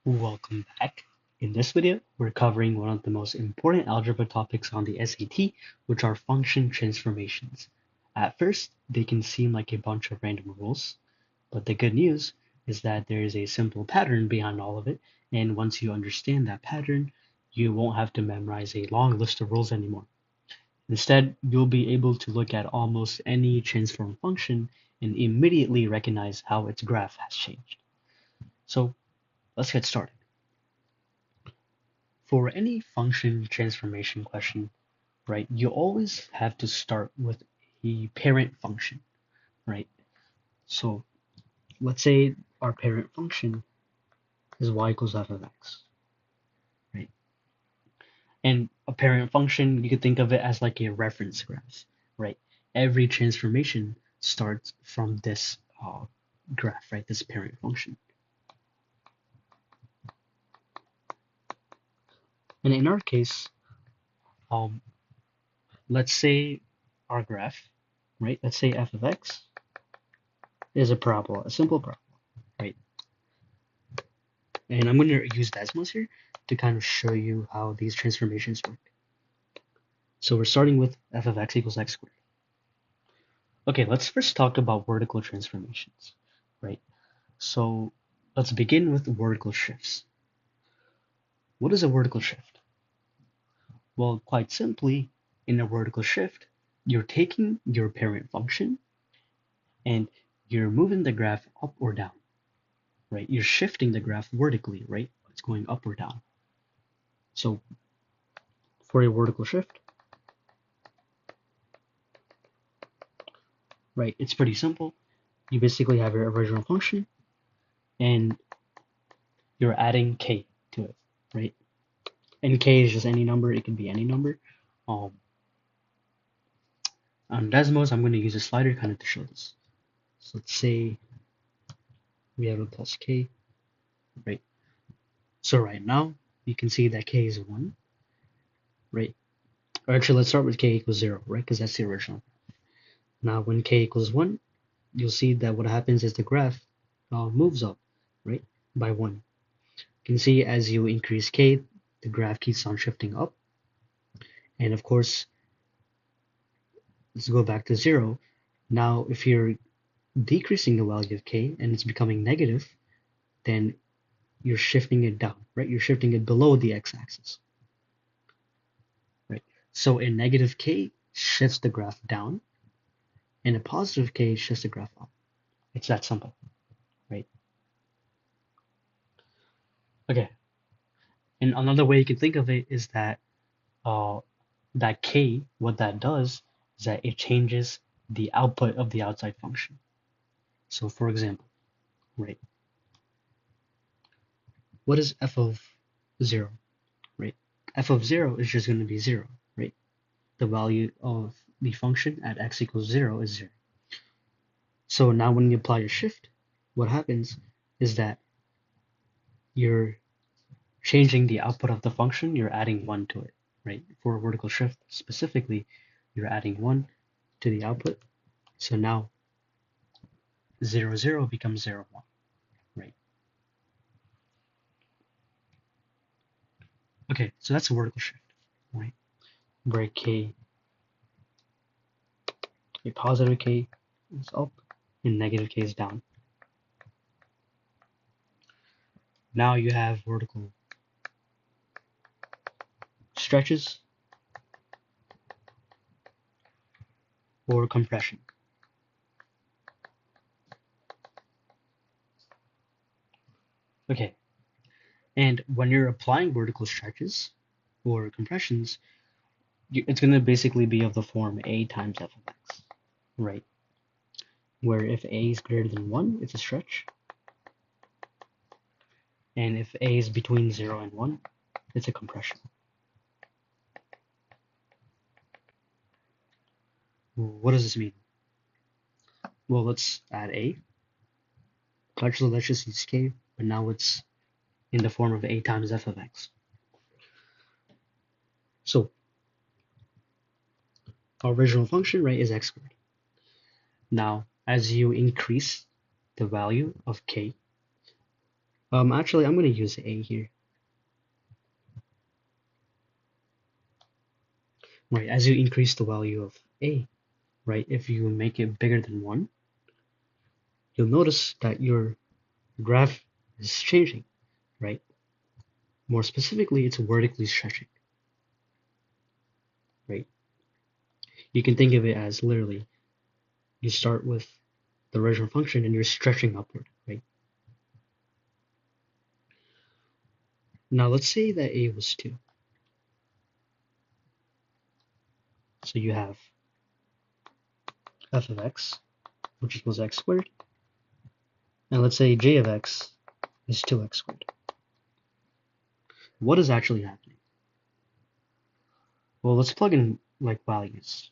Welcome back. In this video, we're covering one of the most important algebra topics on the SAT, which are function transformations. At first, they can seem like a bunch of random rules, but the good news is that there is a simple pattern behind all of it, and once you understand that pattern, you won't have to memorize a long list of rules anymore. Instead, you'll be able to look at almost any transform function and immediately recognize how its graph has changed. So let's get started. For any function transformation question, right, you always have to start with a parent function, right? So let's say our parent function is y equals f of x, right? And a parent function, you could think of it as like a reference graph, right? Every transformation starts from this graph, right? This parent function. And in our case, um, let's say our graph, right? Let's say f of x is a parabola, a simple parabola, right? And I'm going to use Desmos here to kind of show you how these transformations work. So we're starting with f of x equals x squared. Okay, let's first talk about vertical transformations, right? So let's begin with vertical shifts. What is a vertical shift? Well, quite simply, in a vertical shift, you're taking your parent function and you're moving the graph up or down, right? You're shifting the graph vertically, right? It's going up or down. So for a vertical shift, right, it's pretty simple. You basically have your original function and you're adding k to it, right? And k is just any number, it can be any number. Um, on Desmos, I'm going to use a slider kind of to show this. So let's say we have a plus k, right? So right now, you can see that k is 1, right? Or actually, let's start with k equals 0, right? Because that's the original. Now, when k equals 1, you'll see that what happens is the graph moves up, right, by 1. You can see as you increase k, the graph keeps on shifting up. And of course, let's go back to 0. Now, if you're decreasing the value of k and it's becoming negative, then you're shifting it down, right? You're shifting it below the x-axis, right? So a negative k shifts the graph down, and a positive k shifts the graph up. It's that simple, right? Okay. And another way you can think of it is that uh, that k, what that does is that it changes the output of the outside function. So for example, right, what is f of 0, right? F of 0 is just going to be 0, right? The value of the function at x equals 0 is 0. So now when you apply a shift, what happens is that you're changing the output of the function, you're adding 1 to it, right? For a vertical shift specifically, you're adding 1 to the output. So now 0, 0 becomes 0, 1, right? Okay, so that's a vertical shift, right? Where k, a positive k is up and negative k is down. Now you have vertical stretches or compression. Okay, and when you're applying vertical stretches or compressions, it's going to basically be of the form a times f of x, right? Where if a is greater than 1, it's a stretch, and if a is between 0 and 1, it's a compression. What does this mean? Well, let's add a. Actually, let's just use k, but now it's in the form of a times f of x. So our original function, right, is x squared. Now, as you increase the value of k, Actually, I'm going to use a here. Right, as you increase the value of a, right, if you make it bigger than 1, you'll notice that your graph is changing, right? More specifically, it's vertically stretching, right? You can think of it as literally, you start with the original function and you're stretching upward, right? Now let's say that a was 2. So you have f of x, which equals x squared, and let's say j of x is 2x squared. What is actually happening? Well, let's plug in like values.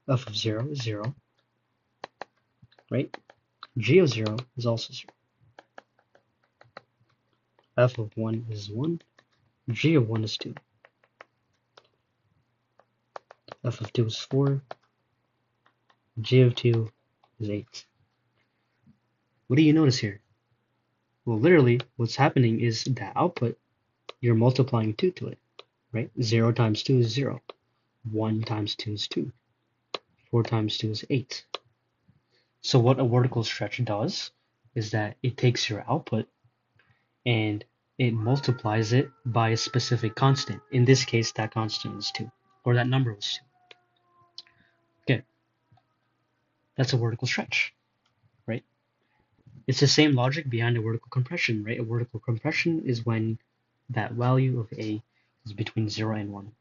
F of 0 is 0, right? G of 0 is also 0. F of 1 is 1. G of 1 is 2. F of 2 is 4. G of 2 is 8. What do you notice here? Well, literally, what's happening is that output, you're multiplying 2 to it, right? 0 times 2 is 0. 1 times 2 is 2. 4 times 2 is 8. So what a vertical stretch does is that it takes your output and it multiplies it by a specific constant. In this case, that constant is 2, or that number was 2. Okay, that's a vertical stretch, right? It's the same logic behind a vertical compression, right? A vertical compression is when that value of a is between 0 and 1.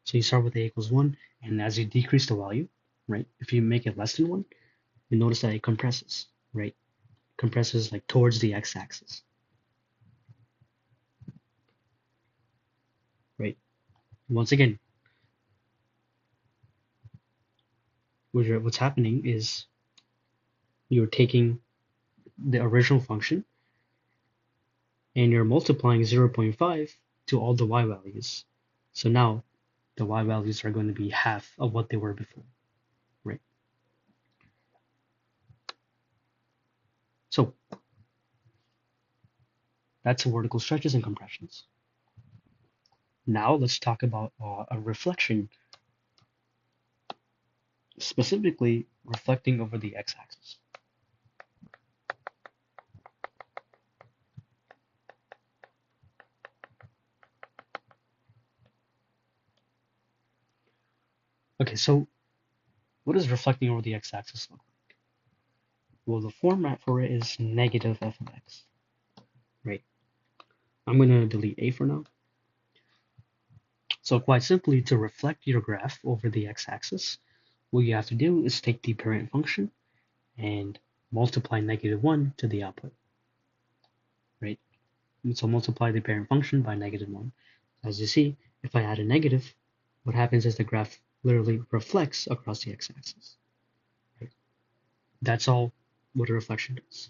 So you start with a equals 1, and as you decrease the value, right, if you make it less than 1, you notice that it compresses, right? Compresses like towards the x-axis, right? Once again, what's happening is you're taking the original function and you're multiplying 0.5 to all the y values. So now the y values are going to be half of what they were before, right? So that's vertical stretches and compressions. Now let's talk about a reflection, specifically reflecting over the x-axis. Okay, so what does reflecting over the x-axis look like? Well, the format for it is negative f of x, right? I'm going to delete a for now. So quite simply, to reflect your graph over the x-axis, what you have to do is take the parent function and multiply -1 to the output, right? And so multiply the parent function by -1. As you see, if I add a negative, what happens is the graph literally reflects across the x-axis. Right? That's all what a reflection does,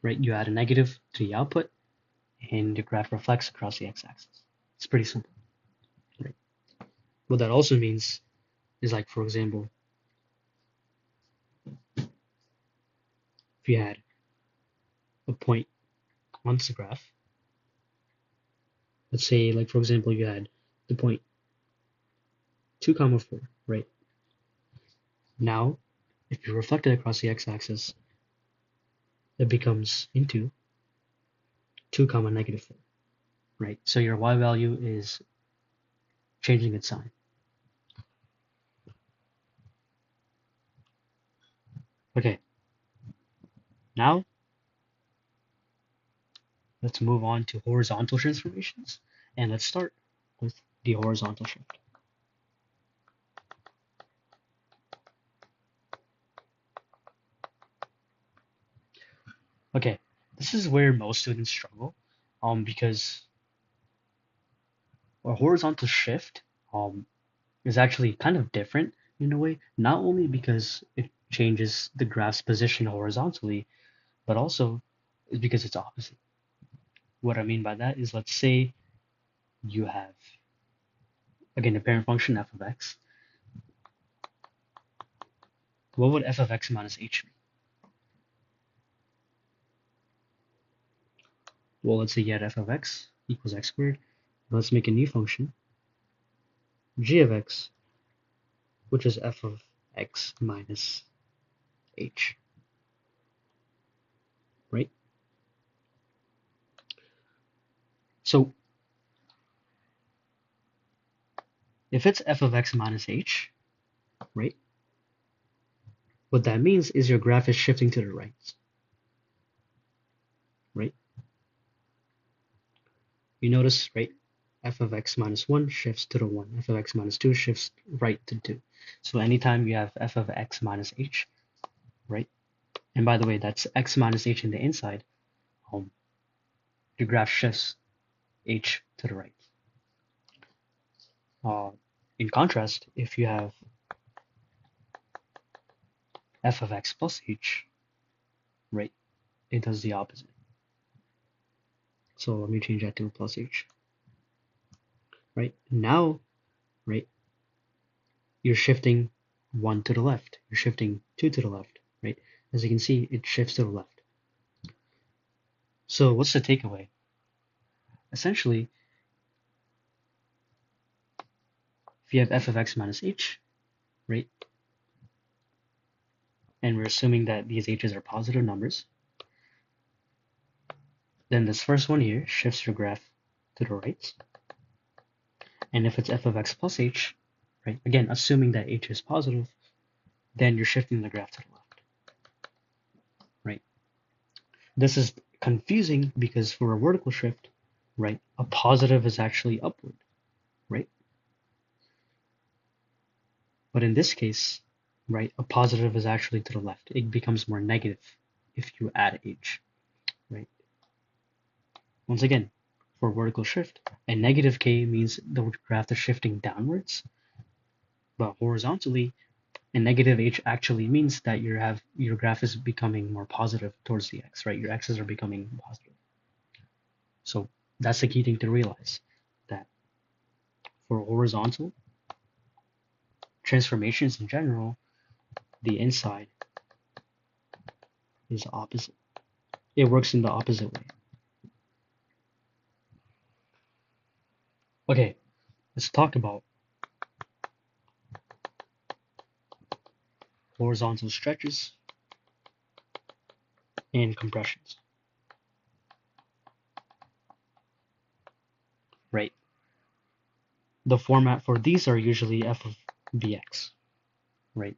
right? You add a negative to the output, and the graph reflects across the x-axis. It's pretty simple, right? What that also means is, like, for example, if you had a point on the graph, let's say, like, for example, you had the point 2 comma 4, right? Now, if you reflect it across the x-axis, it becomes into 2 comma -4, right? So your y value is changing its sign. Okay, now let's move on to horizontal transformations, and let's start with the horizontal shift. Okay, this is where most students struggle, because a horizontal shift is actually kind of different in a way, not only because it changes the graph's position horizontally, but also because it's opposite. What I mean by that is, let's say you have, again, the parent function f of x. What would f of x minus h be? Well, let's say you had f of x equals x squared. Let's make a new function, g of x, which is f of x minus h, right? So if it's f of x minus h, right, what that means is your graph is shifting to the right, right? You notice, right, f of x minus 1 shifts to the 1, f of x minus 2 shifts right to 2. So anytime you have f of x minus h, right, and by the way, that's x minus h in the inside, your graph shifts h to the right. In contrast, if you have f of x plus h, right, it does the opposite. So let me change that to plus h, right? Now, right, you're shifting 1 to the left. You're shifting 2 to the left, right? As you can see, it shifts to the left. So what's the takeaway? Essentially, if you have f of x minus h, right, and we're assuming that these h's are positive numbers, then this first one here shifts your graph to the right. And if it's f of x plus h, right, again, assuming that h is positive, then you're shifting the graph to the left, right? This is confusing because for a vertical shift, right, a positive is actually upward, right? But in this case, right, a positive is actually to the left. It becomes more negative if you add h, right? Once again, for vertical shift, a negative k means the graph is shifting downwards, but horizontally, a negative h actually means that your graph is becoming more positive towards the x, right? Your x's are becoming positive. So that's the key thing to realize, that for horizontal transformations in general, the inside is opposite. It works in the opposite way. Okay, let's talk about horizontal stretches and compressions, right? The format for these are usually f of bx, right?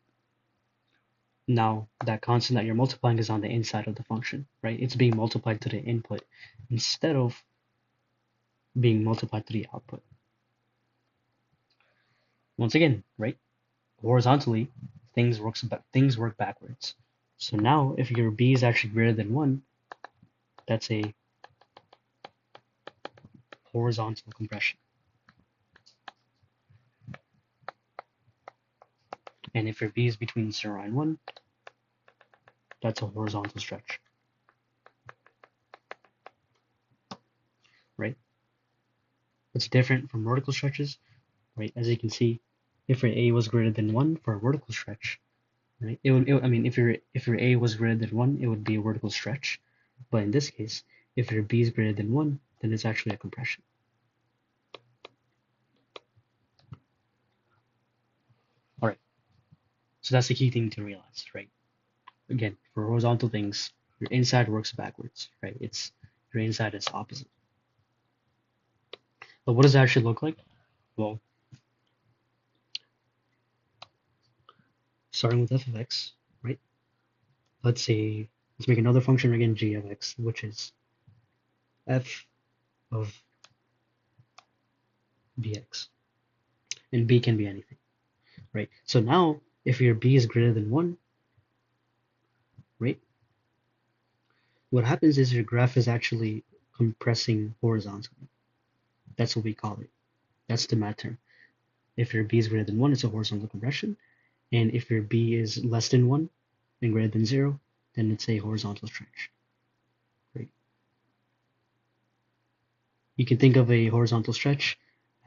Now, that constant that you're multiplying is on the inside of the function, right? It's being multiplied to the input instead of being multiplied to the output. Once again, right? Horizontally, things work backwards. So now, if your b is actually greater than 1, that's a horizontal compression. And if your b is between 0 and 1, that's a horizontal stretch, right? It's different from vertical stretches, right? As you can see, if your a was greater than 1 for a vertical stretch, right? I mean, if your a was greater than 1, it would be a vertical stretch. But in this case, if your b is greater than 1, then it's actually a compression. All right. So that's the key thing to realize, right? Again, for horizontal things, your inside works backwards, right? Your inside is opposite. But what does it actually look like? Well, starting with f of x, right? Let's make another function again, g of x, which is f of bx. And b can be anything, right? So now, if your b is greater than 1, right? What happens is your graph is actually compressing horizontally. That's what we call it. That's the math term. If your b is greater than 1, it's a horizontal compression. And if your b is less than 1 and greater than 0, then it's a horizontal stretch. Right? You can think of a horizontal stretch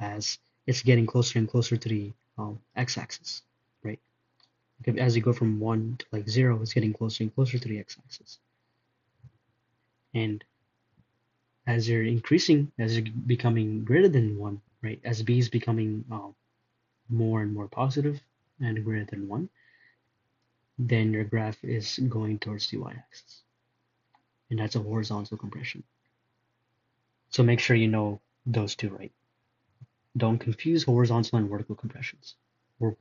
as it's getting closer and closer to the x-axis, right? As you go from 1 to like 0, it's getting closer and closer to the x-axis. And as you're increasing, as you're becoming greater than 1, right? As b is becoming more and more positive and greater than 1, then your graph is going towards the y-axis. And that's a horizontal compression. So make sure you know those two right. Don't confuse horizontal and vertical compressions, or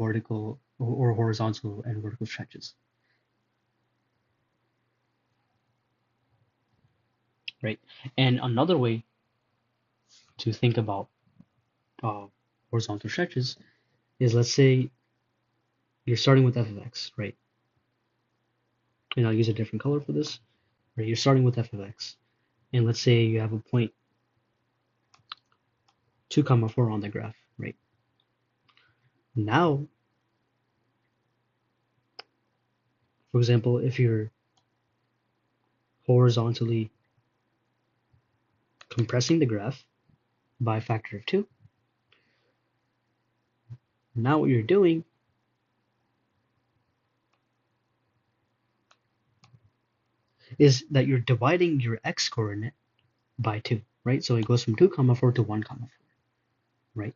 horizontal and vertical stretches. Right? And another way to think about horizontal stretches is, let's say you're starting with f of x, right? And I'll use a different color for this. Right? You're starting with f of x, and let's say you have a point 2 comma 4 on the graph, right? Now, for example, if you're horizontally compressing the graph by a factor of 2, now what you're doing is that you're dividing your x coordinate by 2, right? So it goes from 2 comma 4 to 1 comma 4, right?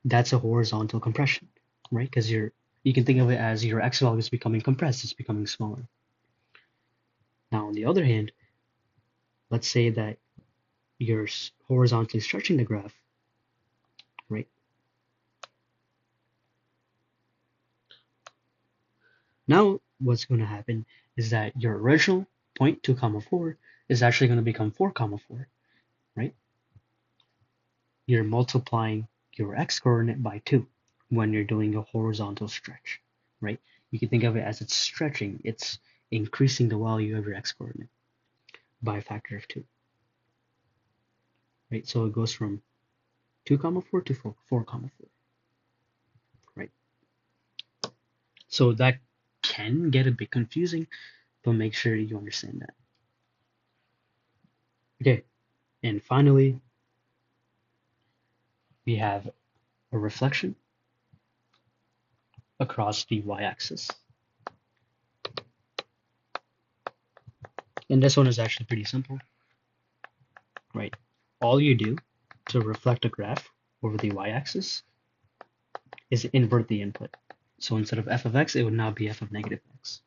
That's a horizontal compression, right? Because you can think of it as your x value is becoming compressed, it's becoming smaller. Now, on the other hand, let's say that you're horizontally stretching the graph, right? Now, what's going to happen is that your original point 2 comma 4 is actually going to become 4 comma 4, right? You're multiplying your x coordinate by 2 when you're doing a horizontal stretch, right? You can think of it as it's stretching, it's increasing the value of your x coordinate by a factor of 2, right? So it goes from 2 comma 4 to 4 comma 4, right? So that can get a bit confusing, but make sure you understand that. Okay, and finally, we have a reflection across the y-axis. And this one is actually pretty simple, right? All you do to reflect a graph over the y-axis is invert the input. So instead of f of x, it would now be f of negative x.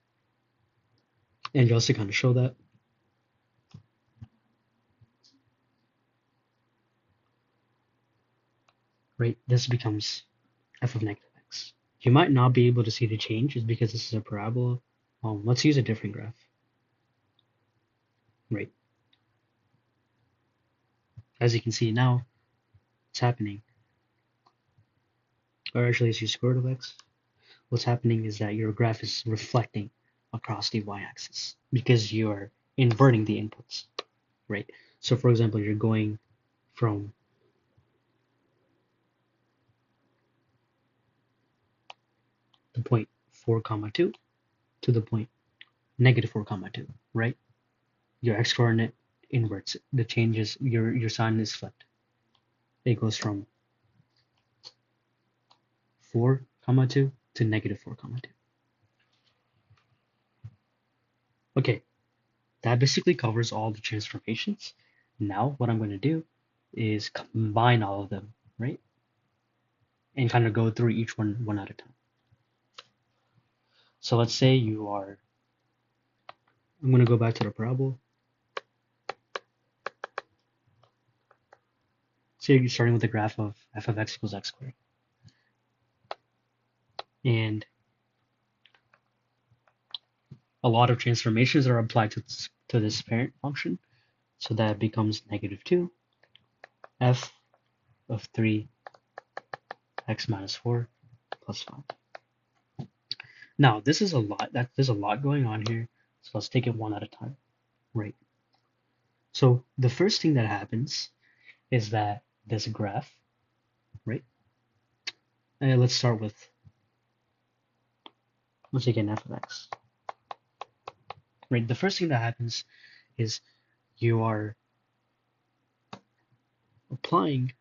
And just to kind of show that, right, this becomes f of negative x. You might not be able to see the change just because this is a parabola. Let's use a different graph, right? As you can see now, what's happening, or actually let's use square root of x. What's happening is that your graph is reflecting across the y-axis because you're inverting the inputs, right? So for example, you're going from the point 4 comma 2 to the point negative 4 comma 2, right? Your x coordinate inverts it. The changes, your sign is flipped. It goes from 4 comma 2 to negative 4 comma 2. Okay, that basically covers all the transformations. Now what I'm going to do is combine all of them, right? And kind of go through each one at a time. So let's say I'm going to go back to the parabola. So you're starting with the graph of f of x equals x squared. And a lot of transformations are applied to this parent function. So that becomes negative 2 f of 3 x minus 4 plus 5. Now, this is a lot. There's a lot going on here. So let's take it one at a time. Right. So the first thing that happens is that there's a graph, right? And let's start with, let's take an f of x. Right. The first thing that happens is you are applying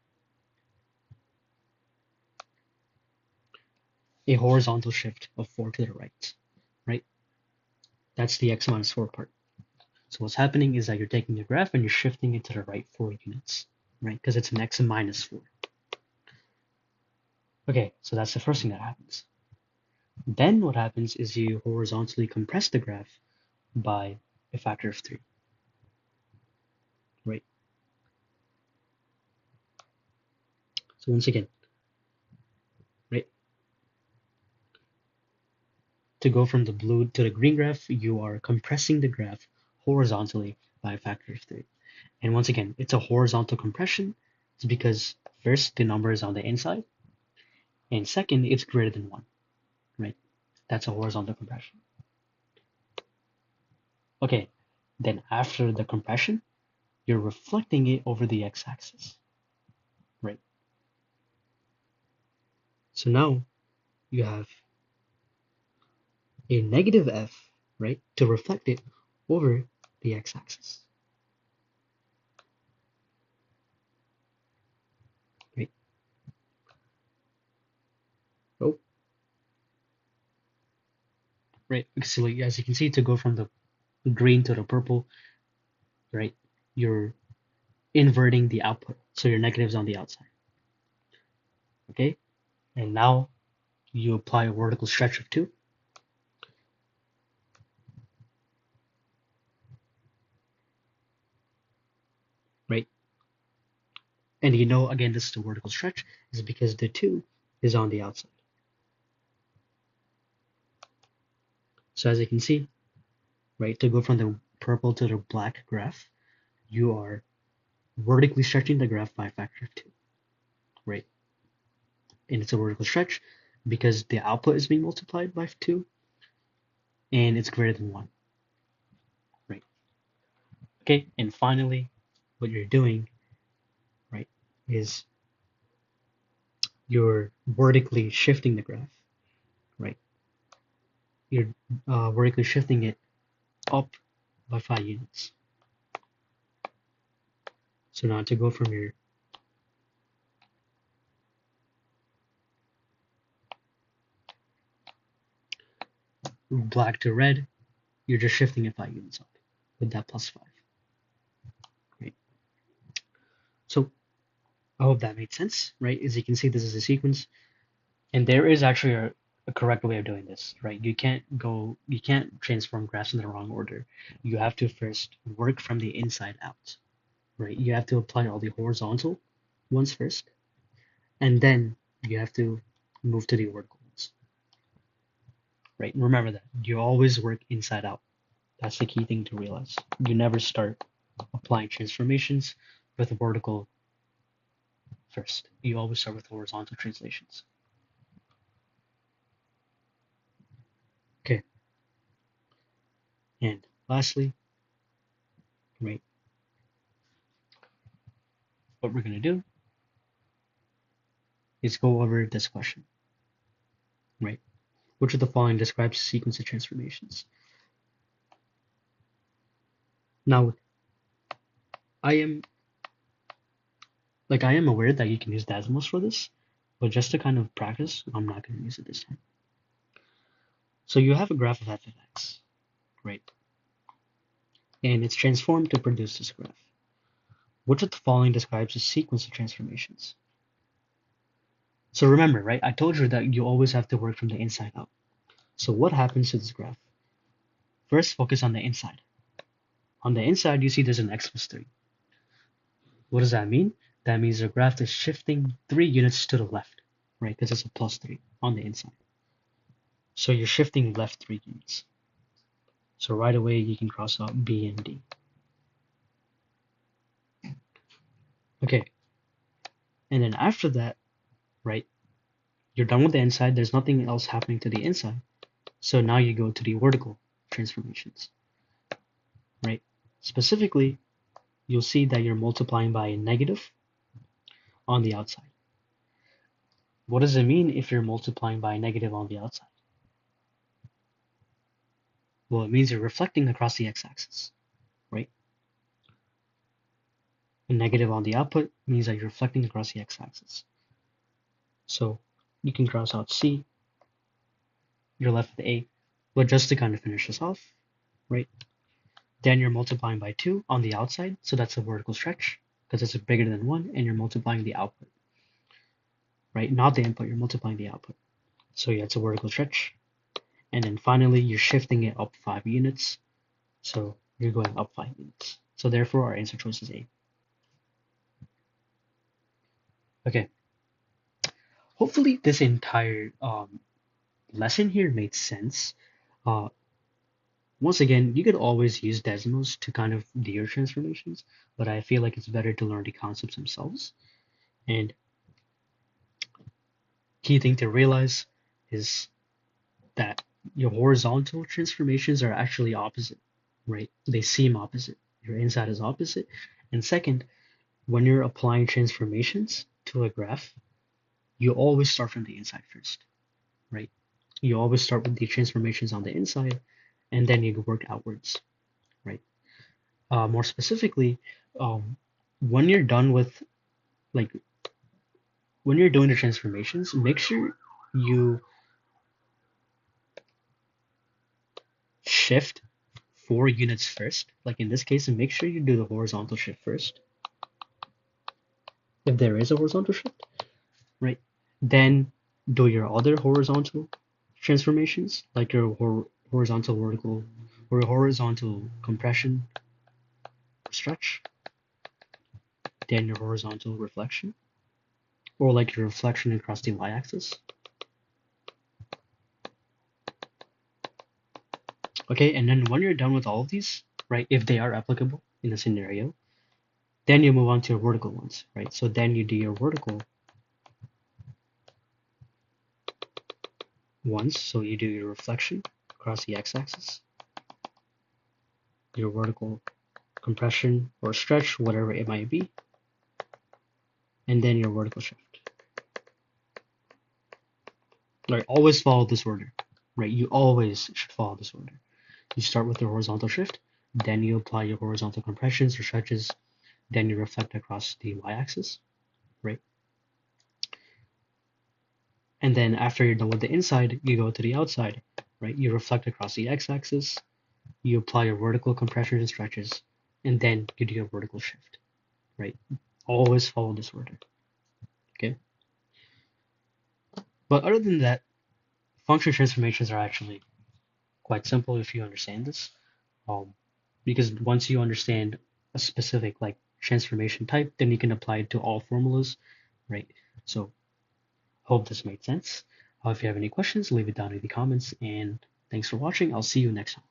a horizontal shift of 4 to the right? That's the x minus 4 part. So what's happening is that you're taking the graph and you're shifting it to the right 4 units, right? Because it's an x minus 4. Okay, so that's the first thing that happens. Then what happens is you horizontally compress the graph by a factor of 3, right? So once again, right, to go from the blue to the green graph, you are compressing the graph horizontally by a factor of 3. And once again, it's a horizontal compression. It's because first, the number is on the inside, and second, it's greater than 1, right? That's a horizontal compression. Okay, then after the compression, you're reflecting it over the x-axis, right? So now you have a negative f, right, to reflect it over the x-axis, right? Oh, right. So like, as you can see, to go from the green to the purple, right, you're inverting the output. So your negative's on the outside, okay? And now you apply a vertical stretch of 2, right? And you know, again, this is the vertical stretch is because the 2 is on the outside. So as you can see, right, to go from the purple to the black graph, you are vertically stretching the graph by a factor of 2, right? And it's a vertical stretch because the output is being multiplied by 2 and it's greater than 1, right? Okay, and finally, what you're doing, right, is you're vertically shifting the graph, right? You're vertically shifting it up by 5 units. So now to go from your black to red, you're just shifting it 5 units up with that plus 5, right? So I hope that made sense, right? As you can see, this is a sequence, and there is actually a correct way of doing this, right? You can't transform graphs in the wrong order. You have to first work from the inside out, right? You have to apply all the horizontal ones first, and then you have to move to the vertical ones, right? And remember that you always work inside out. That's the key thing to realize. You never start applying transformations with vertical first. You always start with horizontal translations. Okay, and lastly, right, what we're going to do is go over this question, right? Which of the following describes a sequence of transformations? Now, I am I am aware that you can use Desmos for this, but just to kind of practice, I'm not going to use it this time. So you have a graph of f of x, right? And it's transformed to produce this graph. Which of the following describes a sequence of transformations? So remember, right, I told you that you always have to work from the inside out. So what happens to this graph? First, focus on the inside. On the inside, you see there's an x plus 3. What does that mean? That means the graph is shifting 3 units to the left, right? Because it's a plus 3 on the inside. So you're shifting left 3 units. So right away, you can cross out B and D. Okay. And then after that, right, you're done with the inside. There's nothing else happening to the inside. So now you go to the vertical transformations, right? Specifically, you'll see that you're multiplying by a negative on the outside. What does it mean if you're multiplying by a negative on the outside? Well, it means you're reflecting across the x-axis, right? A negative on the output means that you're reflecting across the x-axis. So you can cross out C, you're left with A. But just to kind of finish this off, right? Then you're multiplying by 2 on the outside, so that's a vertical stretch because it's bigger than 1, and you're multiplying the output, right? Not the input, you're multiplying the output. So yeah, it's a vertical stretch. And then finally, you're shifting it up 5 units, so you're going up 5 units. So therefore, our answer choice is A. Okay, hopefully this entire lesson here made sense. Uh, Once again, you could always use decimals to kind of do your transformations, but I feel like it's better to learn the concepts themselves. And key thing to realize is that your horizontal transformations are actually opposite, right? They seem opposite. Your inside is opposite. And second, when you're applying transformations to a graph, you always start from the inside first, right? You always start with the transformations on the inside, and then you work outwards, right? More specifically, when you're done with, like, when you're doing the transformations, make sure you shift 4 units first. Like in this case, and make sure you do the horizontal shift first, if there is a horizontal shift, right? Then do your other horizontal transformations, like your horizontal vertical or horizontal compression stretch, then your horizontal reflection, or like your reflection across the y-axis. Okay, and then when you're done with all of these, right, if they are applicable in a scenario, then you move on to your vertical ones, right? So then you do your vertical ones, so you do your reflection across the x-axis, your vertical compression or stretch, whatever it might be, and then your vertical shift. Right, always follow this order, right? You always should follow this order. You start with the horizontal shift, then you apply your horizontal compressions or stretches, then you reflect across the y-axis, right? And then after you're done with the inside, you go to the outside, right? You reflect across the x-axis, you apply your vertical compressions and stretches, and then you do your vertical shift, right? Always follow this order, okay? But other than that, function transformations are actually quite simple if you understand this. Because once you understand a specific like transformation type, then you can apply it to all formulas, right? So hope this made sense. If you have any questions, leave it down in the comments, and thanks for watching. I'll see you next time.